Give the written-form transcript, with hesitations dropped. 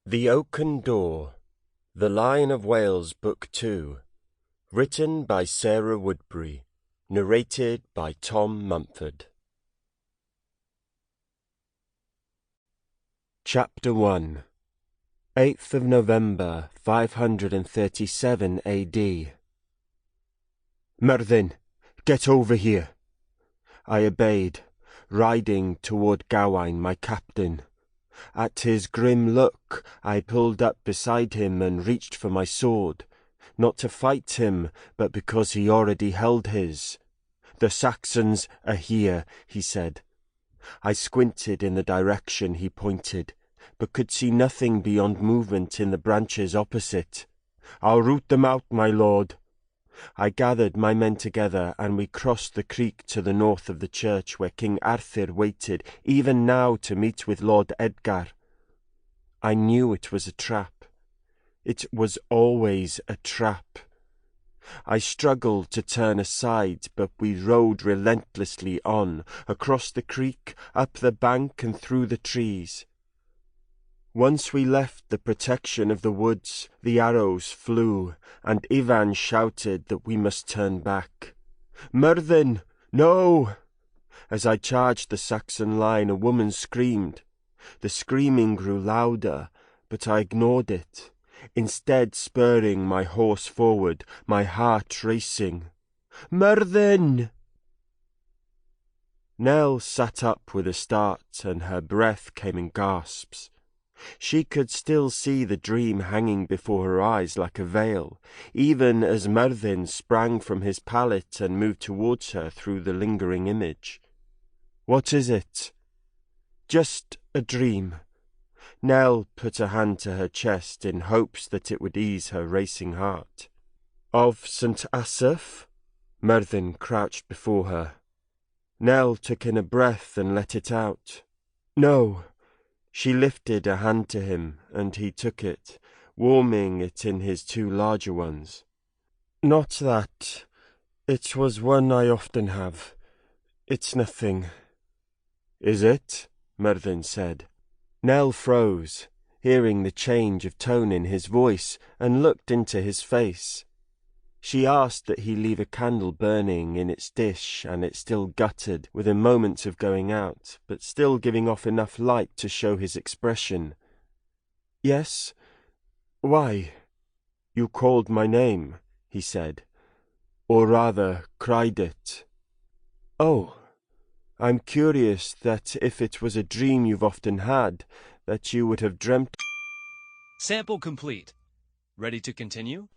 The Oaken Door, The Lion of Wales, Book 2, written by Sarah Woodbury, narrated by Tom Mumford. Chapter 1. 8th of November, 537 A.D. Myrddin, get over here. I obeyed, riding toward Gawain, my captain. At his grim look, I pulled up beside him and reached for my sword, not to fight him, but because he already held his. "The Saxons are here," he said. I squinted in the direction he pointed, but could see nothing beyond movement in the branches opposite. "I'll root them out, my lord." I gathered my men together, and we crossed the creek to the north of the church where King Arthur waited even now to meet with Lord Edgar. I knew it was a trap. It was always a trap. I struggled to turn aside, but we rode relentlessly on, across the creek, up the bank and through the trees. Once we left the protection of the woods, the arrows flew, and Ivan shouted that we must turn back. "Myrddin, no!" As I charged the Saxon line, a woman screamed. The screaming grew louder, but I ignored it, instead spurring my horse forward, my heart racing. "Myrddin!" Nell sat up with a start, and her breath came in gasps. She could still see the dream hanging before her eyes like a veil, even as Myrddin sprang from his pallet and moved towards her through the lingering image. "What is it?" "Just a dream." Nell put a hand to her chest in hopes that it would ease her racing heart. "Of St. Asaph?" Myrddin crouched before her. Nell took in a breath and let it out. "No." She lifted a hand to him, and he took it, warming it in his two larger ones. "Not that. It was one I often have. It's nothing." "Is it?" Myrddin said. Nell froze, hearing the change of tone in his voice, and looked into his face. She asked that he leave a candle burning in its dish, and it still guttered, within moments of going out, but still giving off enough light to show his expression. "Yes? Why?" "You called my name," he said, "or rather cried it." "Oh, I'm curious that if it was a dream you've often had, that you would have dreamt—" Sample complete. Ready to continue?